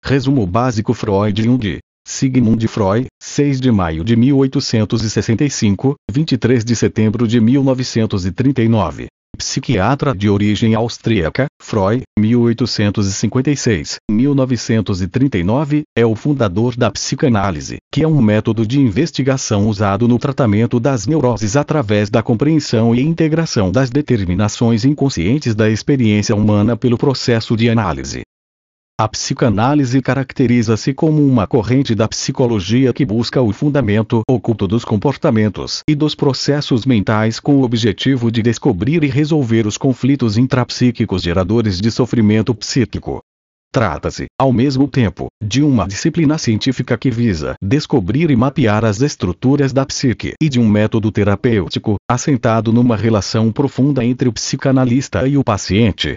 Resumo básico: Freud e Jung. Sigmund Freud, 6 de maio de 1865, 23 de setembro de 1939. Psiquiatra de origem austríaca, Freud, 1856-1939, é o fundador da psicanálise, que é um método de investigação usado no tratamento das neuroses através da compreensão e integração das determinações inconscientes da experiência humana pelo processo de análise. A psicanálise caracteriza-se como uma corrente da psicologia que busca o fundamento oculto dos comportamentos e dos processos mentais com o objetivo de descobrir e resolver os conflitos intrapsíquicos geradores de sofrimento psíquico. Trata-se, ao mesmo tempo, de uma disciplina científica que visa descobrir e mapear as estruturas da psique e de um método terapêutico, assentado numa relação profunda entre o psicanalista e o paciente.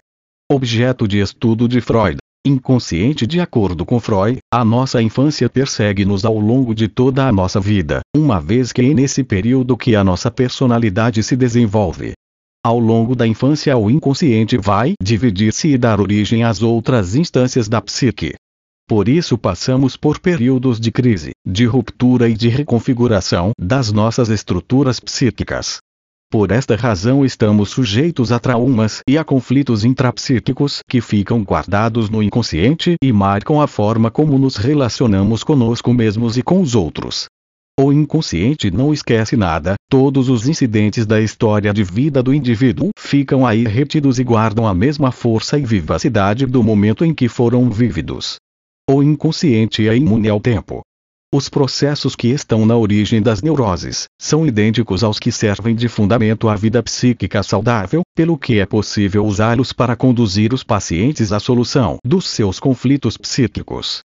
Objeto de estudo de Freud. Inconsciente. De acordo com Freud, a nossa infância persegue-nos ao longo de toda a nossa vida, uma vez que é nesse período que a nossa personalidade se desenvolve. Ao longo da infância, o inconsciente vai dividir-se e dar origem às outras instâncias da psique. Por isso passamos por períodos de crise, de ruptura e de reconfiguração das nossas estruturas psíquicas. Por esta razão estamos sujeitos a traumas e a conflitos intrapsíquicos que ficam guardados no inconsciente e marcam a forma como nos relacionamos conosco mesmos e com os outros. O inconsciente não esquece nada, todos os incidentes da história de vida do indivíduo ficam aí retidos e guardam a mesma força e vivacidade do momento em que foram vívidos. O inconsciente é imune ao tempo. Os processos que estão na origem das neuroses são idênticos aos que servem de fundamento à vida psíquica saudável, pelo que é possível usá-los para conduzir os pacientes à solução dos seus conflitos psíquicos.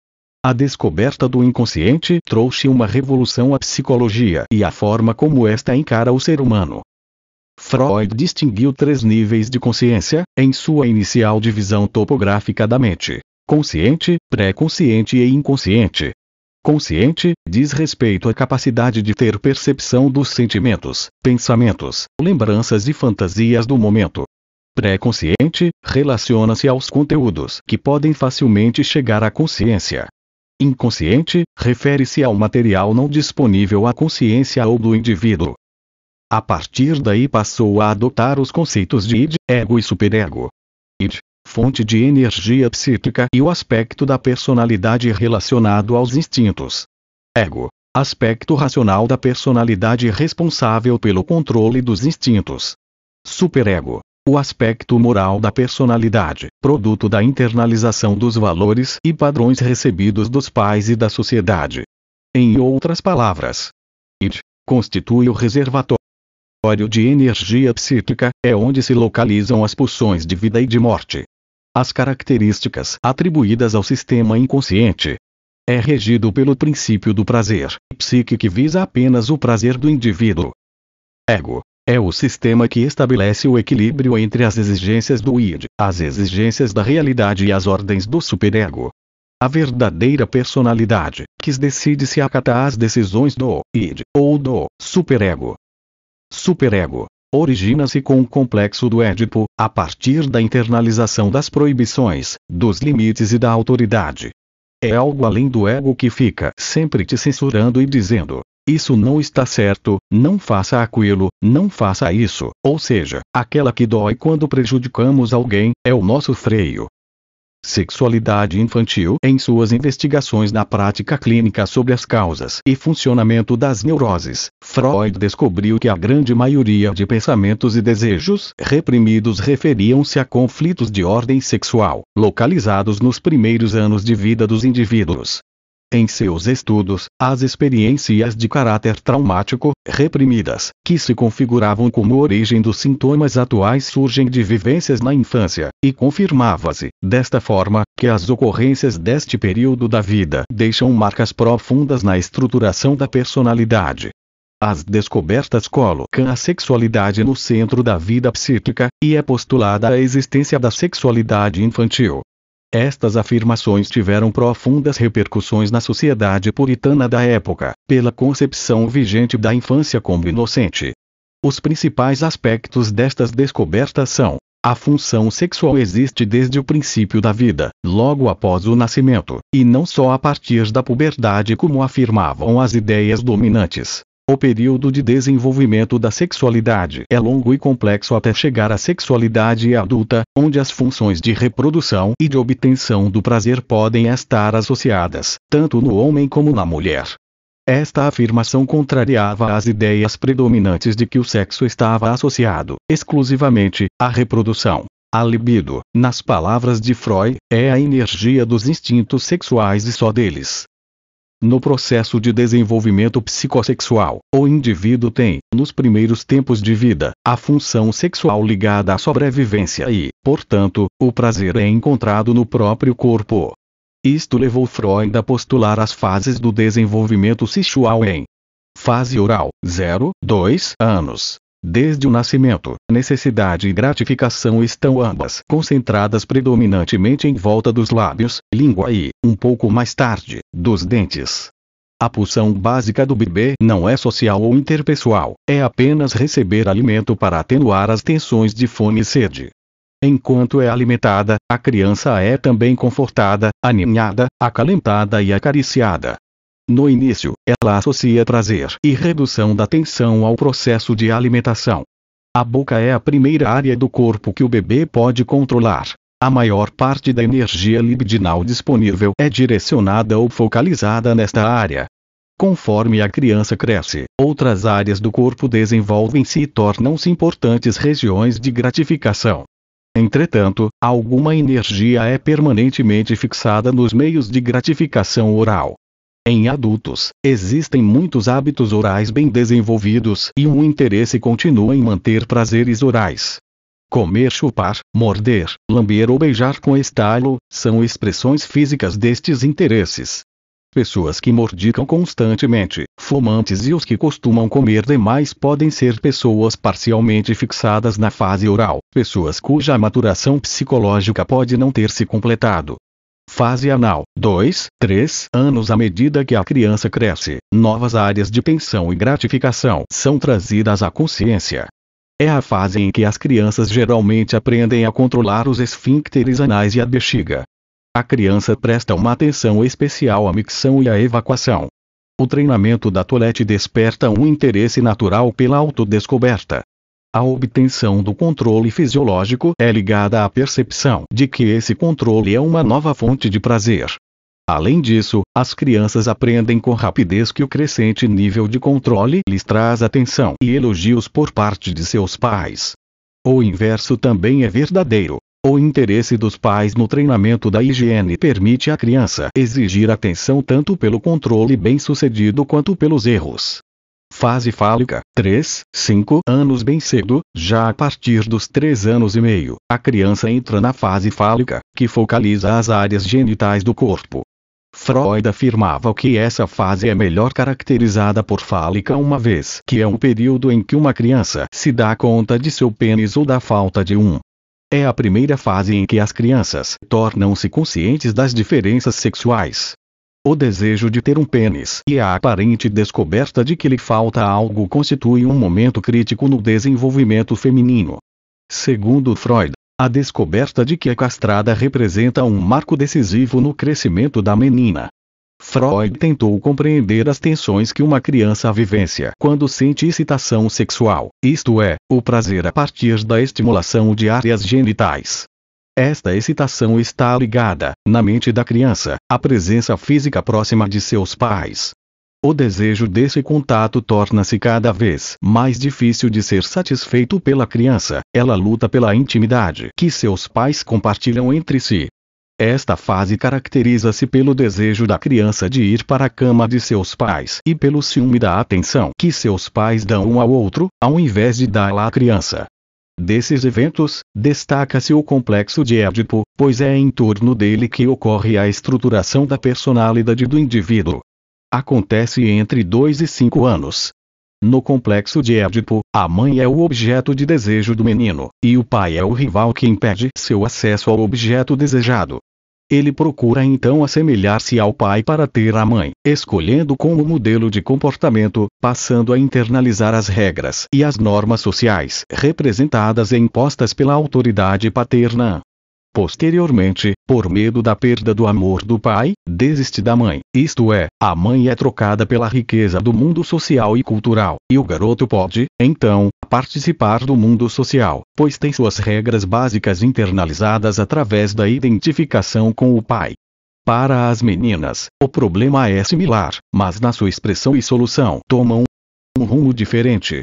A descoberta do inconsciente trouxe uma revolução à psicologia e à forma como esta encara o ser humano. Freud distinguiu 3 níveis de consciência, em sua inicial divisão topográfica da mente: consciente, pré-consciente e inconsciente. Consciente diz respeito à capacidade de ter percepção dos sentimentos, pensamentos, lembranças e fantasias do momento. Pré-consciente relaciona-se aos conteúdos que podem facilmente chegar à consciência. Inconsciente refere-se ao material não disponível à consciência ou do indivíduo. A partir daí passou a adotar os conceitos de id, ego e superego. Id, fonte de energia psíquica e o aspecto da personalidade relacionado aos instintos. Ego, aspecto racional da personalidade responsável pelo controle dos instintos. Superego, o aspecto moral da personalidade, produto da internalização dos valores e padrões recebidos dos pais e da sociedade. Em outras palavras, id constitui o reservatório de energia psíquica, é onde se localizam as pulsões de vida e de morte. As características atribuídas ao sistema inconsciente. É regido pelo princípio do prazer, psique que visa apenas o prazer do indivíduo. Ego é o sistema que estabelece o equilíbrio entre as exigências do id, as exigências da realidade e as ordens do superego. A verdadeira personalidade, que decide se acatar às decisões do id ou do superego. Superego origina-se com o complexo do Édipo, a partir da internalização das proibições, dos limites e da autoridade. É algo além do ego que fica sempre te censurando e dizendo: isso não está certo, não faça aquilo, não faça isso, ou seja, aquela que dói quando prejudicamos alguém, é o nosso freio. Sexualidade infantil. Em suas investigações na prática clínica sobre as causas e funcionamento das neuroses, Freud descobriu que a grande maioria de pensamentos e desejos reprimidos referiam-se a conflitos de ordem sexual, localizados nos primeiros anos de vida dos indivíduos. Em seus estudos, as experiências de caráter traumático, reprimidas, que se configuravam como origem dos sintomas atuais surgem de vivências na infância, e confirmava-se, desta forma, que as ocorrências deste período da vida deixam marcas profundas na estruturação da personalidade. As descobertas colocam a sexualidade no centro da vida psíquica, e é postulada a existência da sexualidade infantil. Estas afirmações tiveram profundas repercussões na sociedade puritana da época, pela concepção vigente da infância como inocente. Os principais aspectos destas descobertas são: A função sexual existe desde o princípio da vida, logo após o nascimento, e não só a partir da puberdade como afirmavam as ideias dominantes. O período de desenvolvimento da sexualidade é longo e complexo até chegar à sexualidade adulta, onde as funções de reprodução e de obtenção do prazer podem estar associadas, tanto no homem como na mulher. Esta afirmação contrariava as ideias predominantes de que o sexo estava associado, exclusivamente, à reprodução. A libido, nas palavras de Freud, é a energia dos instintos sexuais e só deles. No processo de desenvolvimento psicossexual, o indivíduo tem, nos primeiros tempos de vida, a função sexual ligada à sobrevivência e, portanto, o prazer é encontrado no próprio corpo. Isto levou Freud a postular as fases do desenvolvimento sexual em fase oral, 0, 2 anos. Desde o nascimento, necessidade e gratificação estão ambas concentradas predominantemente em volta dos lábios, língua e, um pouco mais tarde, dos dentes. A pulsão básica do bebê não é social ou interpessoal, é apenas receber alimento para atenuar as tensões de fome e sede. Enquanto é alimentada, a criança é também confortada, aninhada, acalentada e acariciada. No início, ela associa prazer e redução da tensão ao processo de alimentação. A boca é a primeira área do corpo que o bebê pode controlar. A maior parte da energia libidinal disponível é direcionada ou focalizada nesta área. Conforme a criança cresce, outras áreas do corpo desenvolvem-se e tornam-se importantes regiões de gratificação. Entretanto, alguma energia é permanentemente fixada nos meios de gratificação oral. Em adultos, existem muitos hábitos orais bem desenvolvidos e um interesse contínuo em manter prazeres orais. Comer, chupar, morder, lamber ou beijar com estalo, são expressões físicas destes interesses. Pessoas que mordicam constantemente, fumantes e os que costumam comer demais podem ser pessoas parcialmente fixadas na fase oral, pessoas cuja maturação psicológica pode não ter se completado. Fase anal, 2, 3 anos. À medida que a criança cresce, novas áreas de tensão e gratificação são trazidas à consciência. É a fase em que as crianças geralmente aprendem a controlar os esfíncteres anais e a bexiga. A criança presta uma atenção especial à micção e à evacuação. O treinamento da toilette desperta um interesse natural pela autodescoberta. A obtenção do controle fisiológico é ligada à percepção de que esse controle é uma nova fonte de prazer. Além disso, as crianças aprendem com rapidez que o crescente nível de controle lhes traz atenção e elogios por parte de seus pais. O inverso também é verdadeiro. O interesse dos pais no treinamento da higiene permite à criança exigir atenção tanto pelo controle bem-sucedido quanto pelos erros. Fase fálica, 3, 5 anos. Bem cedo, já a partir dos 3 anos e meio, a criança entra na fase fálica, que focaliza as áreas genitais do corpo. Freud afirmava que essa fase é melhor caracterizada por fálica uma vez que é um período em que uma criança se dá conta de seu pênis ou da falta de um. É a primeira fase em que as crianças tornam-se conscientes das diferenças sexuais. O desejo de ter um pênis e a aparente descoberta de que lhe falta algo constitui um momento crítico no desenvolvimento feminino. Segundo Freud, a descoberta de que é castrada representa um marco decisivo no crescimento da menina. Freud tentou compreender as tensões que uma criança vivencia quando sente excitação sexual, isto é, o prazer a partir da estimulação de áreas genitais. Esta excitação está ligada, na mente da criança, à presença física próxima de seus pais. O desejo desse contato torna-se cada vez mais difícil de ser satisfeito pela criança, ela luta pela intimidade que seus pais compartilham entre si. Esta fase caracteriza-se pelo desejo da criança de ir para a cama de seus pais e pelo ciúme da atenção que seus pais dão um ao outro, ao invés de dá-la à criança. Desses eventos, destaca-se o complexo de Édipo, pois é em torno dele que ocorre a estruturação da personalidade do indivíduo. Acontece entre 2 e 5 anos. No complexo de Édipo, a mãe é o objeto de desejo do menino, e o pai é o rival que impede seu acesso ao objeto desejado. Ele procura então assemelhar-se ao pai para ter a mãe, escolhendo como modelo de comportamento, passando a internalizar as regras e as normas sociais representadas e impostas pela autoridade paterna. Posteriormente, por medo da perda do amor do pai, desiste da mãe, isto é, a mãe é trocada pela riqueza do mundo social e cultural, e o garoto pode, então, participar do mundo social, pois tem suas regras básicas internalizadas através da identificação com o pai. Para as meninas, o problema é similar, mas na sua expressão e solução tomam um rumo diferente.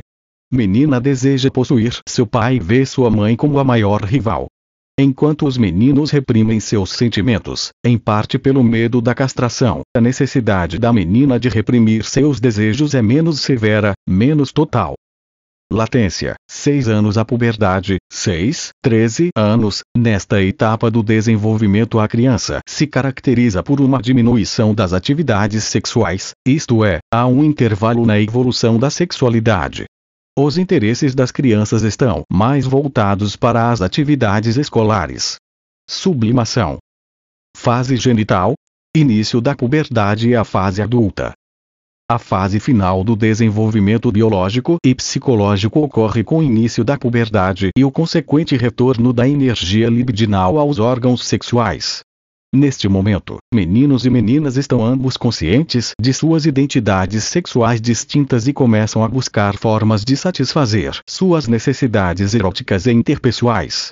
Menina deseja possuir seu pai e vê sua mãe como a maior rival. Enquanto os meninos reprimem seus sentimentos, em parte pelo medo da castração, a necessidade da menina de reprimir seus desejos é menos severa, menos total. Latência, 6 anos. A puberdade, 6, 13 anos. Nesta etapa do desenvolvimento a criança se caracteriza por uma diminuição das atividades sexuais, isto é, há um intervalo na evolução da sexualidade. Os interesses das crianças estão mais voltados para as atividades escolares. Sublimação. Fase genital. Início da puberdade e a fase adulta. A fase final do desenvolvimento biológico e psicológico ocorre com o início da puberdade e o consequente retorno da energia libidinal aos órgãos sexuais. Neste momento, meninos e meninas estão ambos conscientes de suas identidades sexuais distintas e começam a buscar formas de satisfazer suas necessidades eróticas e interpessoais.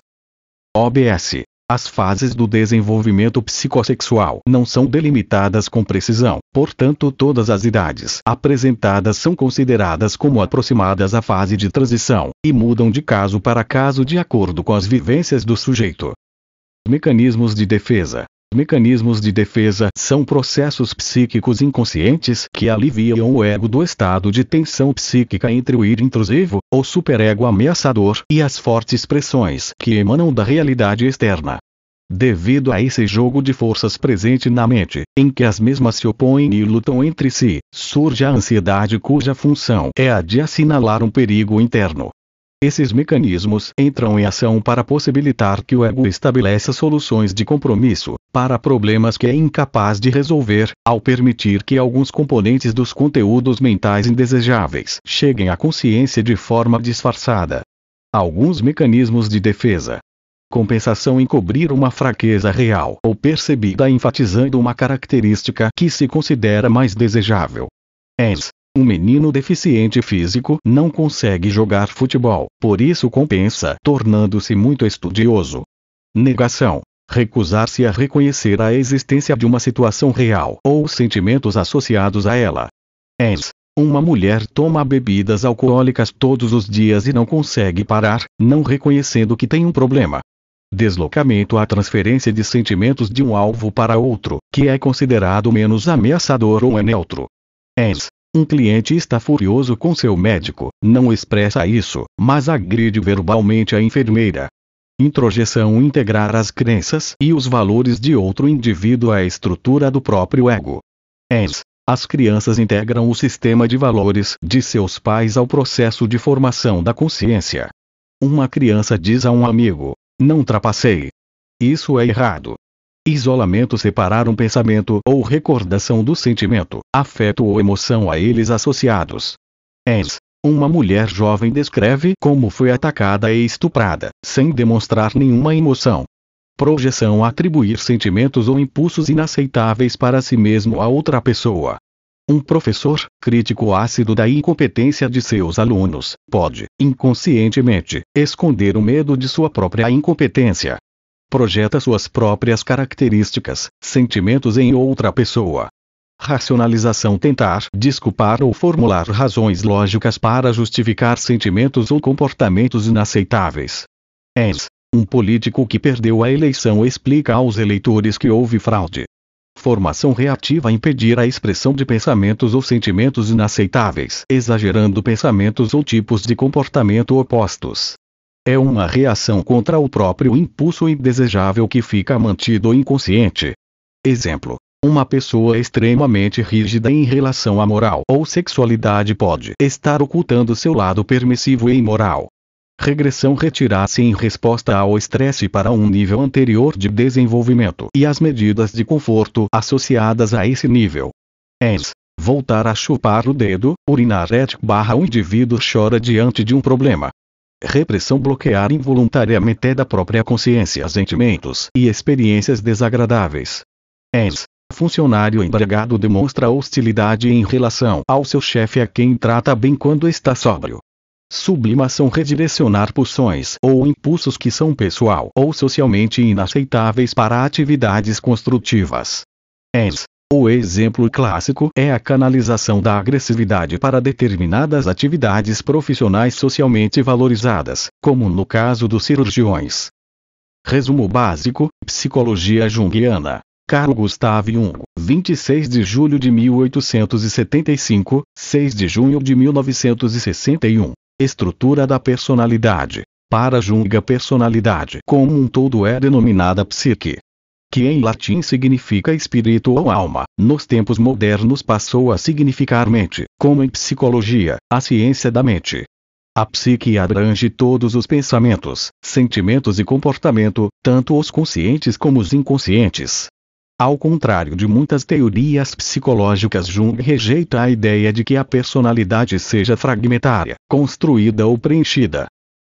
OBS. As fases do desenvolvimento psicossexual não são delimitadas com precisão, portanto todas as idades apresentadas são consideradas como aproximadas à fase de transição, e mudam de caso para caso de acordo com as vivências do sujeito. Mecanismos de defesa. Mecanismos de defesa são processos psíquicos inconscientes que aliviam o ego do estado de tensão psíquica entre o id intrusivo, o superego ameaçador, e as fortes pressões que emanam da realidade externa. Devido a esse jogo de forças presente na mente, em que as mesmas se opõem e lutam entre si, surge a ansiedade cuja função é a de assinalar um perigo interno. Esses mecanismos entram em ação para possibilitar que o ego estabeleça soluções de compromisso para problemas que é incapaz de resolver, ao permitir que alguns componentes dos conteúdos mentais indesejáveis cheguem à consciência de forma disfarçada. Alguns mecanismos de defesa. Compensação: encobrir uma fraqueza real ou percebida enfatizando uma característica que se considera mais desejável. Um menino deficiente físico não consegue jogar futebol, por isso compensa, tornando-se muito estudioso. Negação. Recusar-se a reconhecer a existência de uma situação real ou os sentimentos associados a ela. Uma mulher toma bebidas alcoólicas todos os dias e não consegue parar, não reconhecendo que tem um problema. Deslocamento: a transferência de sentimentos de um alvo para outro, que é considerado menos ameaçador ou é neutro. Um cliente está furioso com seu médico, não expressa isso, mas agride verbalmente a enfermeira. Introjeção: integrar as crenças e os valores de outro indivíduo à estrutura do próprio ego. As crianças integram o sistema de valores de seus pais ao processo de formação da consciência. Uma criança diz a um amigo: "Não trapaceie. Isso é errado." Isolamento: separar um pensamento ou recordação do sentimento, afeto ou emoção a eles associados. Uma mulher jovem descreve como foi atacada e estuprada, sem demonstrar nenhuma emoção. Projeção: atribuir sentimentos ou impulsos inaceitáveis para si mesmo a outra pessoa. Um professor, crítico ácido da incompetência de seus alunos, pode, inconscientemente, esconder o medo de sua própria incompetência. Projeta suas próprias características, sentimentos em outra pessoa. Racionalização: tentar desculpar ou formular razões lógicas para justificar sentimentos ou comportamentos inaceitáveis. Um político que perdeu a eleição explica aos eleitores que houve fraude. Formação reativa: impedir a expressão de pensamentos ou sentimentos inaceitáveis, exagerando pensamentos ou tipos de comportamento opostos. É uma reação contra o próprio impulso indesejável que fica mantido inconsciente. Exemplo: uma pessoa extremamente rígida em relação à moral ou sexualidade pode estar ocultando seu lado permissivo e imoral. Regressão retirar-se em resposta ao estresse para um nível anterior de desenvolvimento e as medidas de conforto associadas a esse nível. ENS. Voltar a chupar o dedo, urinar o indivíduo chora diante de um problema. Repressão bloquear involuntariamente da própria consciência sentimentos e experiências desagradáveis. ENS. Funcionário embriagado demonstra hostilidade em relação ao seu chefe a quem trata bem quando está sóbrio. Sublimação redirecionar pulsões ou impulsos que são pessoal ou socialmente inaceitáveis para atividades construtivas. ENS. O exemplo clássico é a canalização da agressividade para determinadas atividades profissionais socialmente valorizadas, como no caso dos cirurgiões. Resumo básico: Psicologia Junguiana. Carl Gustav Jung, 26 de julho de 1875, 6 de junho de 1961. Estrutura da personalidade. Para Jung, a personalidade como um todo é denominada psique, que em latim significa espírito ou alma, nos tempos modernos passou a significar mente, como em psicologia, a ciência da mente. A psique abrange todos os pensamentos, sentimentos e comportamento, tanto os conscientes como os inconscientes. Ao contrário de muitas teorias psicológicas, Jung rejeita a ideia de que a personalidade seja fragmentária, construída ou preenchida.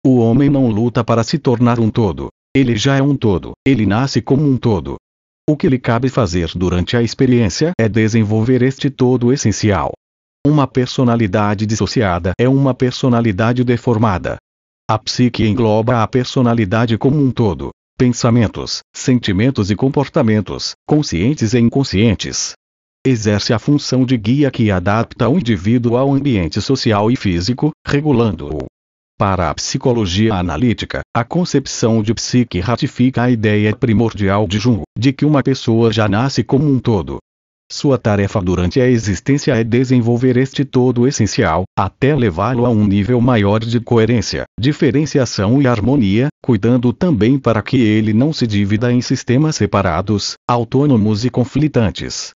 O homem não luta para se tornar um todo. Ele já é um todo, ele nasce como um todo. O que lhe cabe fazer durante a experiência é desenvolver este todo essencial. Uma personalidade dissociada é uma personalidade deformada. A psique engloba a personalidade como um todo. Pensamentos, sentimentos e comportamentos, conscientes e inconscientes. Exerce a função de guia que adapta o indivíduo ao ambiente social e físico, regulando-o. Para a psicologia analítica, a concepção de psique ratifica a ideia primordial de Jung, de que uma pessoa já nasce como um todo. Sua tarefa durante a existência é desenvolver este todo essencial, até levá-lo a um nível maior de coerência, diferenciação e harmonia, cuidando também para que ele não se divida em sistemas separados, autônomos e conflitantes.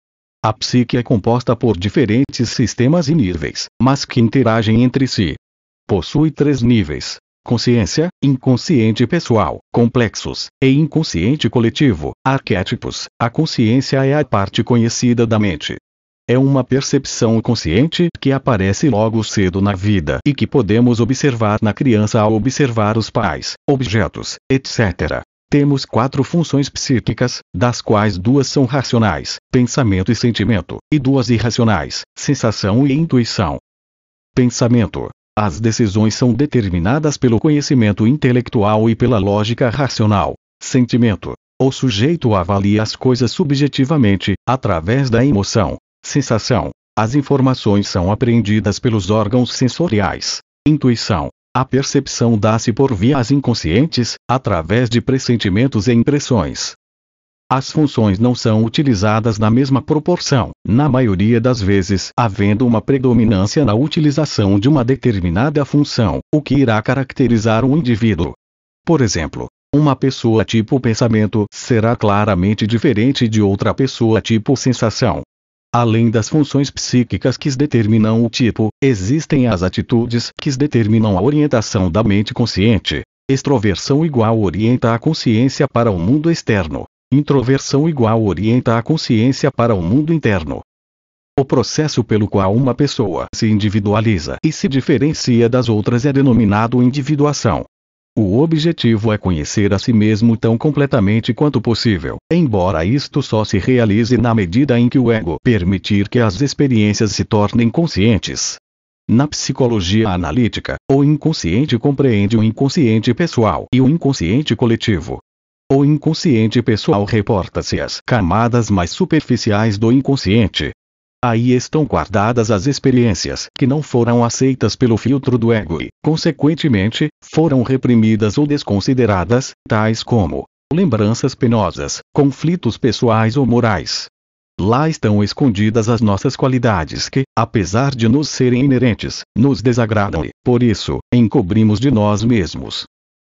A psique é composta por diferentes sistemas e níveis, mas que interagem entre si. Possui 3 níveis: consciência, inconsciente pessoal, complexos, e inconsciente coletivo, arquétipos. A consciência é a parte conhecida da mente. É uma percepção consciente que aparece logo cedo na vida e que podemos observar na criança ao observar os pais, objetos, etc. Temos 4 funções psíquicas, das quais 2 são racionais, pensamento e sentimento, e 2 irracionais, sensação e intuição. Pensamento. As decisões são determinadas pelo conhecimento intelectual e pela lógica racional. Sentimento. O sujeito avalia as coisas subjetivamente, através da emoção. Sensação. As informações são apreendidas pelos órgãos sensoriais. Intuição. A percepção dá-se por vias inconscientes, através de pressentimentos e impressões. As funções não são utilizadas na mesma proporção, na maioria das vezes havendo uma predominância na utilização de uma determinada função, o que irá caracterizar um indivíduo. Por exemplo, uma pessoa tipo pensamento será claramente diferente de outra pessoa tipo sensação. Além das funções psíquicas que determinam o tipo, existem as atitudes que determinam a orientação da mente consciente. Extroversão igual orienta a consciência para o mundo externo. Introversão igual orienta a consciência para o mundo interno. O processo pelo qual uma pessoa se individualiza e se diferencia das outras é denominado individuação. O objetivo é conhecer a si mesmo tão completamente quanto possível, embora isto só se realize na medida em que o ego permitir que as experiências se tornem conscientes. Na psicologia analítica, o inconsciente compreende o inconsciente pessoal e o inconsciente coletivo. O inconsciente pessoal reporta-se às camadas mais superficiais do inconsciente. Aí estão guardadas as experiências que não foram aceitas pelo filtro do ego e, consequentemente, foram reprimidas ou desconsideradas, tais como lembranças penosas, conflitos pessoais ou morais. Lá estão escondidas as nossas qualidades que, apesar de nos serem inerentes, nos desagradam e, por isso, encobrimos de nós mesmos.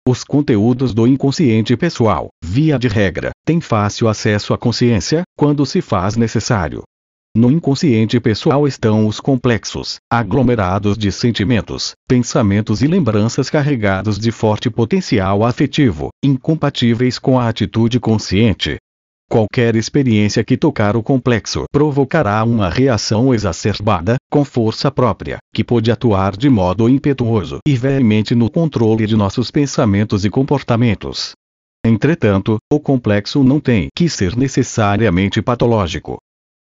Os conteúdos do inconsciente pessoal, via de regra, têm fácil acesso à consciência, quando se faz necessário. No inconsciente pessoal estão os complexos, aglomerados de sentimentos, pensamentos e lembranças carregados de forte potencial afetivo, incompatíveis com a atitude consciente. Qualquer experiência que tocar o complexo provocará uma reação exacerbada, com força própria, que pode atuar de modo impetuoso e veemente no controle de nossos pensamentos e comportamentos. Entretanto, o complexo não tem que ser necessariamente patológico.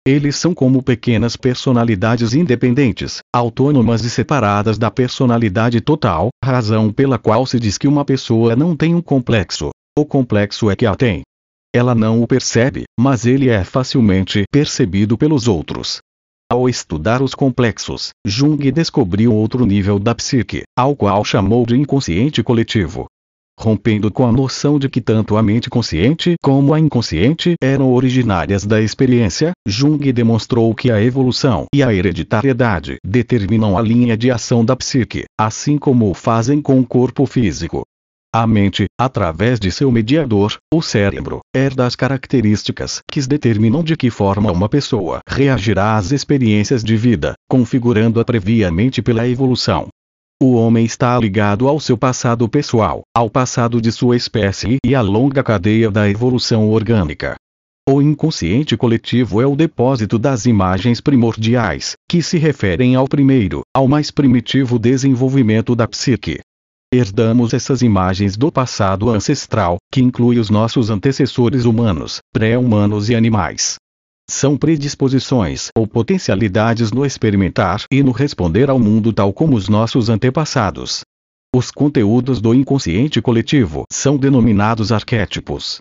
Eles são como pequenas personalidades independentes, autônomas e separadas da personalidade total, razão pela qual se diz que uma pessoa não tem um complexo. O complexo é que a tem. Ela não o percebe, mas ele é facilmente percebido pelos outros. Ao estudar os complexos, Jung descobriu outro nível da psique, ao qual chamou de inconsciente coletivo. Rompendo com a noção de que tanto a mente consciente como a inconsciente eram originárias da experiência, Jung demonstrou que a evolução e a hereditariedade determinam a linha de ação da psique, assim como o fazem com o corpo físico. A mente, através de seu mediador, o cérebro, herda as características que determinam de que forma uma pessoa reagirá às experiências de vida, configurando-a previamente pela evolução. O homem está ligado ao seu passado pessoal, ao passado de sua espécie e à longa cadeia da evolução orgânica. O inconsciente coletivo é o depósito das imagens primordiais, que se referem ao primeiro, ao mais primitivo desenvolvimento da psique. Herdamos essas imagens do passado ancestral, que inclui os nossos antecessores humanos, pré-humanos e animais. São predisposições ou potencialidades no experimentar e no responder ao mundo tal como os nossos antepassados. Os conteúdos do inconsciente coletivo são denominados arquétipos.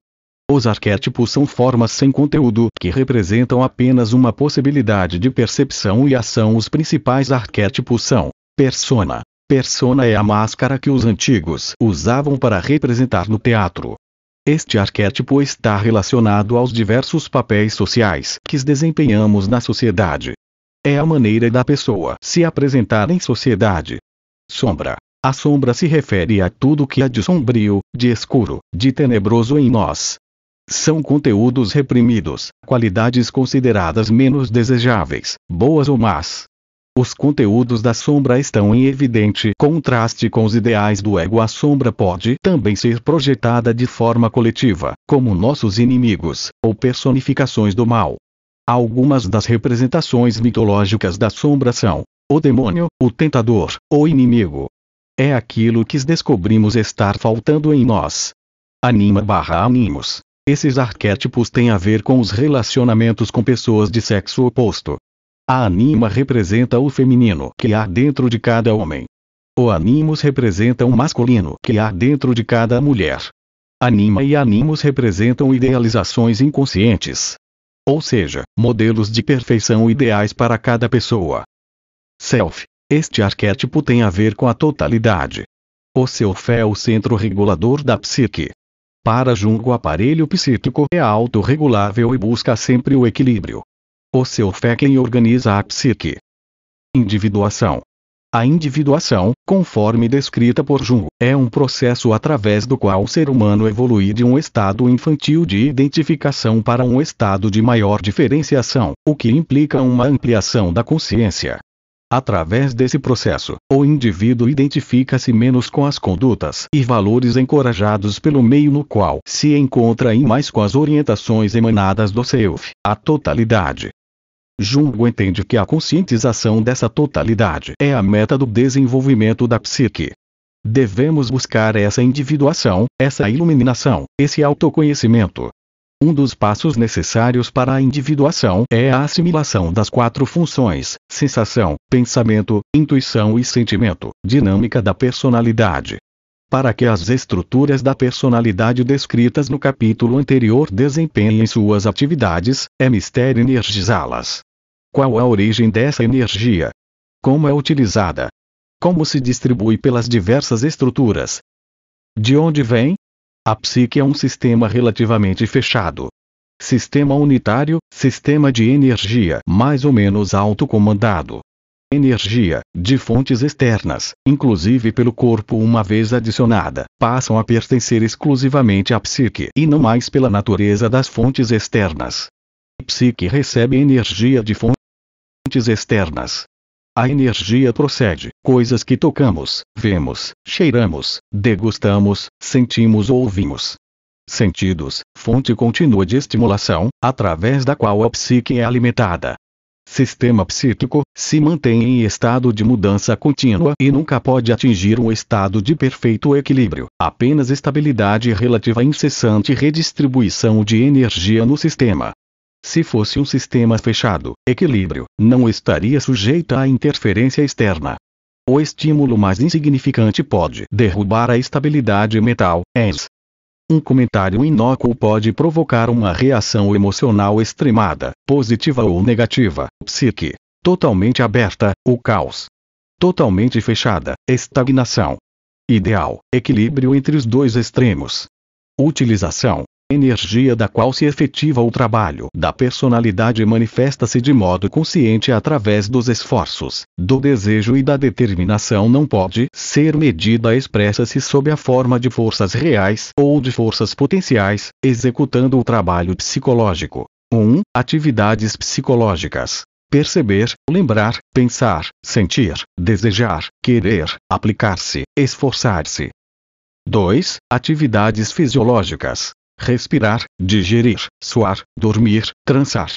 Os arquétipos são formas sem conteúdo que representam apenas uma possibilidade de percepção e ação. Os principais arquétipos são: persona. Persona é a máscara que os antigos usavam para representar no teatro. Este arquétipo está relacionado aos diversos papéis sociais que desempenhamos na sociedade. É a maneira da pessoa se apresentar em sociedade. Sombra. A sombra se refere a tudo que há de sombrio, de escuro, de tenebroso em nós. São conteúdos reprimidos, qualidades consideradas menos desejáveis, boas ou más. Os conteúdos da sombra estão em evidente contraste com os ideais do ego. A sombra pode também ser projetada de forma coletiva, como nossos inimigos, ou personificações do mal. Algumas das representações mitológicas da sombra são: o demônio, o tentador, o inimigo. É aquilo que descobrimos estar faltando em nós. Anima/animus. Esses arquétipos têm a ver com os relacionamentos com pessoas de sexo oposto. A anima representa o feminino que há dentro de cada homem. O animus representa o masculino que há dentro de cada mulher. Anima e animus representam idealizações inconscientes. Ou seja, modelos de perfeição ideais para cada pessoa. Self. Este arquétipo tem a ver com a totalidade. O self é o centro regulador da psique. Para Jung, o aparelho psíquico é autorregulável e busca sempre o equilíbrio. O self é quem organiza a psique. Individuação. A individuação, conforme descrita por Jung, é um processo através do qual o ser humano evolui de um estado infantil de identificação para um estado de maior diferenciação, o que implica uma ampliação da consciência. Através desse processo, o indivíduo identifica-se menos com as condutas e valores encorajados pelo meio no qual se encontra e mais com as orientações emanadas do self, a totalidade. Jung entende que a conscientização dessa totalidade é a meta do desenvolvimento da psique. Devemos buscar essa individuação, essa iluminação, esse autoconhecimento. Um dos passos necessários para a individuação é a assimilação das 4 funções: sensação, pensamento, intuição e sentimento, dinâmica da personalidade. Para que as estruturas da personalidade descritas no capítulo anterior desempenhem suas atividades, é mistério energizá-las. Qual a origem dessa energia? Como é utilizada? Como se distribui pelas diversas estruturas? De onde vem? A psique é um sistema relativamente fechado. Sistema unitário, sistema de energia mais ou menos autocomandado. Energia, de fontes externas, inclusive pelo corpo uma vez adicionada, passam a pertencer exclusivamente à psique e não mais pela natureza das fontes externas. Psique recebe energia de fontes externas. A energia procede, coisas que tocamos, vemos, cheiramos, degustamos, sentimos ou ouvimos. Sentidos, fonte contínua de estimulação, através da qual a psique é alimentada. Sistema psíquico, se mantém em estado de mudança contínua e nunca pode atingir um estado de perfeito equilíbrio, apenas estabilidade relativa à incessante redistribuição de energia no sistema. Se fosse um sistema fechado, equilíbrio, não estaria sujeito à interferência externa. O estímulo mais insignificante pode derrubar a estabilidade mental, Um comentário inócuo pode provocar uma reação emocional extremada, positiva ou negativa. Psique totalmente aberta, o caos. Totalmente fechada, estagnação. Ideal, equilíbrio entre os dois extremos. Utilização. Energia da qual se efetiva o trabalho da personalidade manifesta-se de modo consciente através dos esforços, do desejo e da determinação. Não pode ser medida. Expressa-se sob a forma de forças reais ou de forças potenciais, executando o trabalho psicológico. 1. Atividades psicológicas. Perceber, lembrar, pensar, sentir, desejar, querer, aplicar-se, esforçar-se. 2. Atividades fisiológicas. Respirar, digerir, suar, dormir, transar.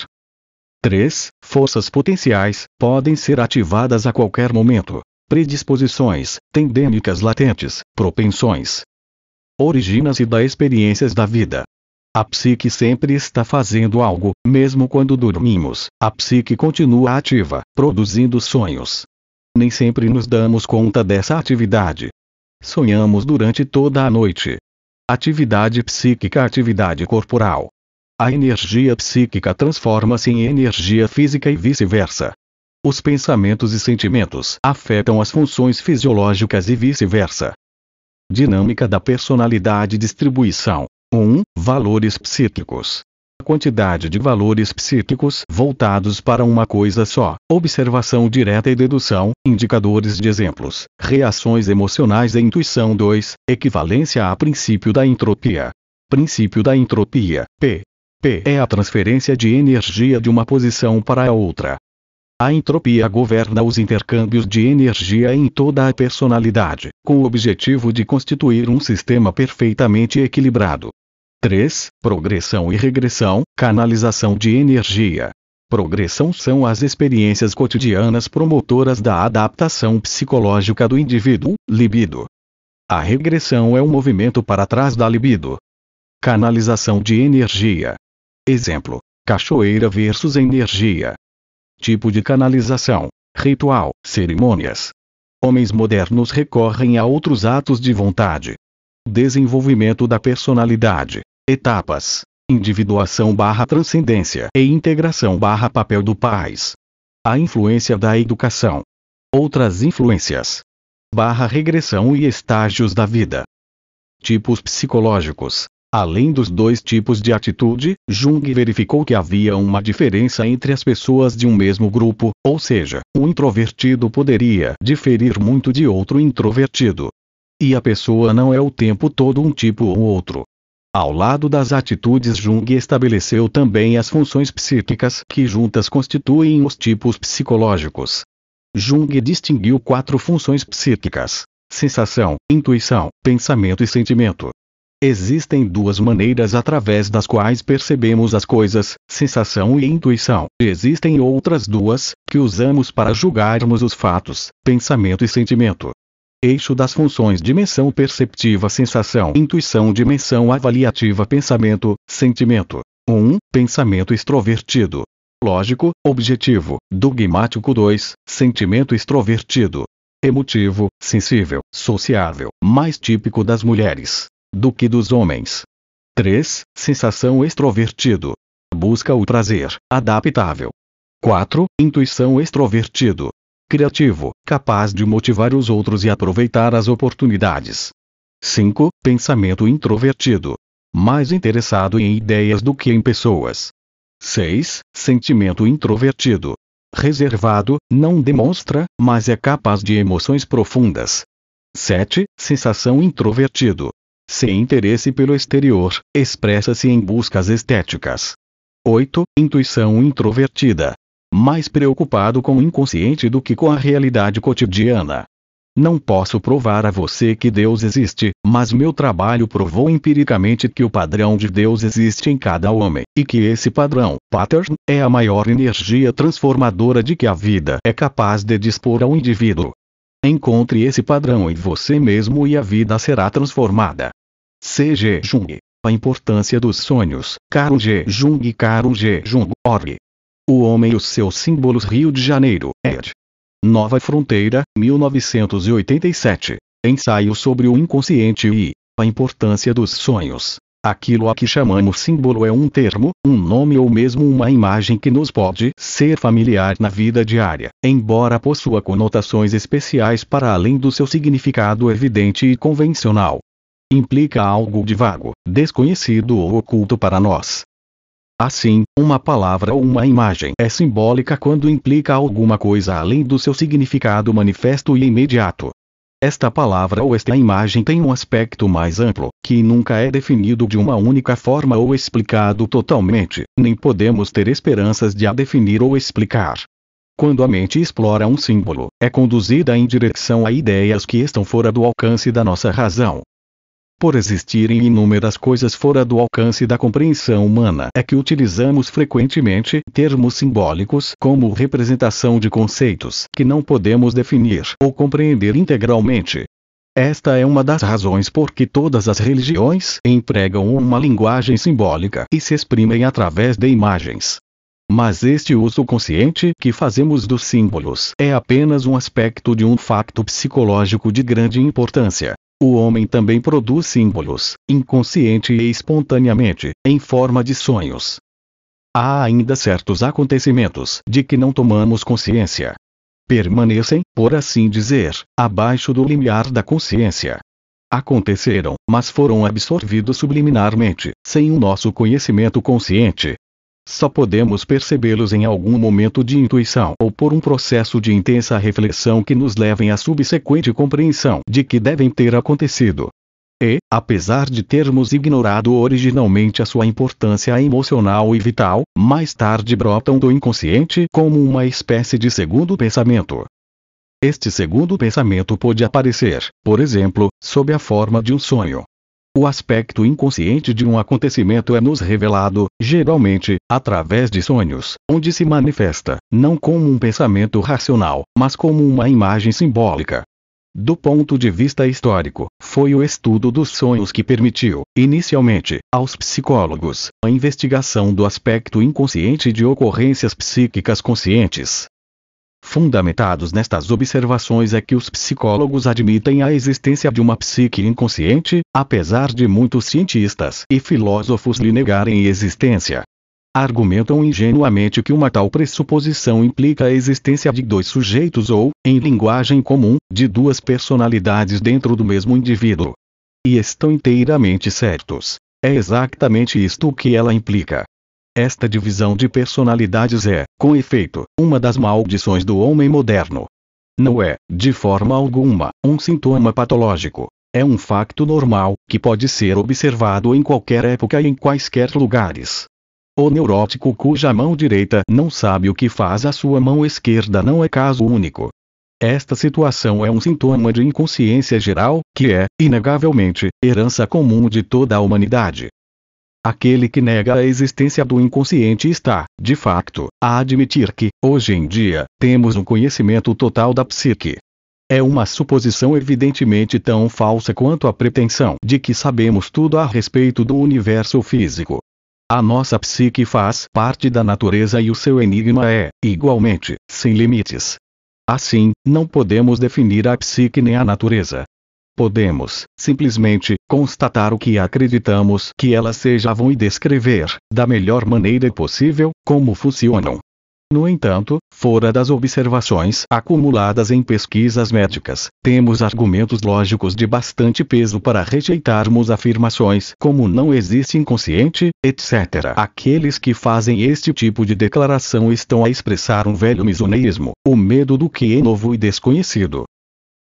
3. Forças potenciais, podem ser ativadas a qualquer momento. Predisposições, tendênicas latentes, propensões. Origina-se das experiências da vida. A psique sempre está fazendo algo, mesmo quando dormimos, a psique continua ativa, produzindo sonhos. Nem sempre nos damos conta dessa atividade. Sonhamos durante toda a noite. Atividade psíquica, atividade corporal. A energia psíquica transforma-se em energia física e vice-versa. Os pensamentos e sentimentos afetam as funções fisiológicas e vice-versa. Dinâmica da personalidade. Distribuição. 1. Valores psíquicos. A quantidade de valores psíquicos voltados para uma coisa só, observação direta e dedução, indicadores de exemplos, reações emocionais e intuição. 2. Equivalência a princípio da entropia. Princípio da entropia, P é a transferência de energia de uma posição para a outra. A entropia governa os intercâmbios de energia em toda a personalidade, com o objetivo de constituir um sistema perfeitamente equilibrado. 3. Progressão e regressão, canalização de energia. Progressão são as experiências cotidianas promotoras da adaptação psicológica do indivíduo, libido. A regressão é um movimento para trás da libido. Canalização de energia. Exemplo: cachoeira versus energia. Tipo de canalização: ritual, cerimônias. Homens modernos recorrem a outros atos de vontade. Desenvolvimento da personalidade. Etapas: individuação/transcendência e integração/papel do pais. A influência da educação. Outras influências. Regressão e estágios da vida. Tipos psicológicos. Além dos dois tipos de atitude, Jung verificou que havia uma diferença entre as pessoas de um mesmo grupo, ou seja, um introvertido poderia diferir muito de outro introvertido. E a pessoa não é o tempo todo um tipo ou outro. Ao lado das atitudes, Jung estabeleceu também as funções psíquicas que juntas constituem os tipos psicológicos. Jung distinguiu 4 funções psíquicas: sensação, intuição, pensamento e sentimento. Existem 2 maneiras através das quais percebemos as coisas, sensação e intuição. Existem outras 2, que usamos para julgarmos os fatos, pensamento e sentimento. Eixo das funções: dimensão perceptiva, sensação, intuição, dimensão avaliativa, pensamento, sentimento. 1. Pensamento extrovertido. Lógico, objetivo, dogmático. 2. Sentimento extrovertido. Emotivo, sensível, sociável, mais típico das mulheres do que dos homens. 3. Sensação extrovertido. Busca o prazer, adaptável. 4. Intuição extrovertido. Criativo, capaz de motivar os outros e aproveitar as oportunidades. 5. Pensamento introvertido. Mais interessado em ideias do que em pessoas. 6. Sentimento introvertido. Reservado, não demonstra, mas é capaz de emoções profundas. 7. Sensação introvertido. Sem interesse pelo exterior, expressa-se em buscas estéticas. 8. Intuição introvertida. Mais preocupado com o inconsciente do que com a realidade cotidiana. Não posso provar a você que Deus existe, mas meu trabalho provou empiricamente que o padrão de Deus existe em cada homem, e que esse padrão, pattern, é a maior energia transformadora de que a vida é capaz de dispor ao indivíduo. Encontre esse padrão em você mesmo e a vida será transformada. C.G. Jung. A importância dos sonhos. Carl G. Jung. Carl G. Jung. Org. O homem e os seus símbolos. Rio de Janeiro, ed. Nova Fronteira, 1987. Ensaio sobre o inconsciente e a importância dos sonhos. Aquilo a que chamamos símbolo é um termo, um nome ou mesmo uma imagem que nos pode ser familiar na vida diária, embora possua conotações especiais para além do seu significado evidente e convencional. Implica algo de vago, desconhecido ou oculto para nós. Assim, uma palavra ou uma imagem é simbólica quando implica alguma coisa além do seu significado manifesto e imediato. Esta palavra ou esta imagem tem um aspecto mais amplo, que nunca é definido de uma única forma ou explicado totalmente, nem podemos ter esperanças de a definir ou explicar. Quando a mente explora um símbolo, é conduzida em direção a ideias que estão fora do alcance da nossa razão. Por existirem inúmeras coisas fora do alcance da compreensão humana, é que utilizamos frequentemente termos simbólicos como representação de conceitos que não podemos definir ou compreender integralmente. Esta é uma das razões por que todas as religiões empregam uma linguagem simbólica e se exprimem através de imagens. Mas este uso consciente que fazemos dos símbolos é apenas um aspecto de um facto psicológico de grande importância. O homem também produz símbolos, inconsciente e espontaneamente, em forma de sonhos. Há ainda certos acontecimentos de que não tomamos consciência. Permanecem, por assim dizer, abaixo do limiar da consciência. Aconteceram, mas foram absorvidos subliminarmente, sem o nosso conhecimento consciente. Só podemos percebê-los em algum momento de intuição ou por um processo de intensa reflexão que nos levem à subsequente compreensão de que devem ter acontecido. E, apesar de termos ignorado originalmente a sua importância emocional e vital, mais tarde brotam do inconsciente como uma espécie de segundo pensamento. Este segundo pensamento pode aparecer, por exemplo, sob a forma de um sonho. O aspecto inconsciente de um acontecimento é nos revelado, geralmente, através de sonhos, onde se manifesta, não como um pensamento racional, mas como uma imagem simbólica. Do ponto de vista histórico, foi o estudo dos sonhos que permitiu, inicialmente, aos psicólogos, a investigação do aspecto inconsciente de ocorrências psíquicas conscientes. Fundamentados nestas observações é que os psicólogos admitem a existência de uma psique inconsciente, apesar de muitos cientistas e filósofos lhe negarem existência. Argumentam ingenuamente que uma tal pressuposição implica a existência de dois sujeitos ou, em linguagem comum, de duas personalidades dentro do mesmo indivíduo. E estão inteiramente certos. É exatamente isto o que ela implica. Esta divisão de personalidades é, com efeito, uma das maldições do homem moderno. Não é, de forma alguma, um sintoma patológico. É um facto normal, que pode ser observado em qualquer época e em quaisquer lugares. O neurótico cuja mão direita não sabe o que faz a sua mão esquerda não é caso único. Esta situação é um sintoma de inconsciência geral, que é, inegavelmente, herança comum de toda a humanidade. Aquele que nega a existência do inconsciente está, de facto, a admitir que, hoje em dia, temos um conhecimento total da psique. É uma suposição evidentemente tão falsa quanto a pretensão de que sabemos tudo a respeito do universo físico. A nossa psique faz parte da natureza e o seu enigma é, igualmente, sem limites. Assim, não podemos definir a psique nem a natureza. Podemos, simplesmente, constatar o que acreditamos que elas sejam e descrever, da melhor maneira possível, como funcionam. No entanto, fora das observações acumuladas em pesquisas médicas, temos argumentos lógicos de bastante peso para rejeitarmos afirmações como não existe inconsciente, etc. Aqueles que fazem este tipo de declaração estão a expressar um velho misoneísmo, o medo do que é novo e desconhecido.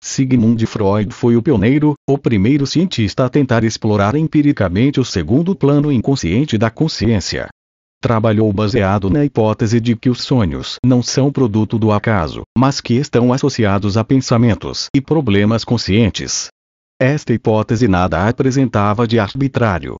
Sigmund Freud foi o pioneiro, o primeiro cientista a tentar explorar empiricamente o segundo plano inconsciente da consciência. trabalhou baseado na hipótese de que os sonhos não são produto do acaso, mas que estão associados a pensamentos e problemas conscientes. Esta hipótese nada apresentava de arbitrário.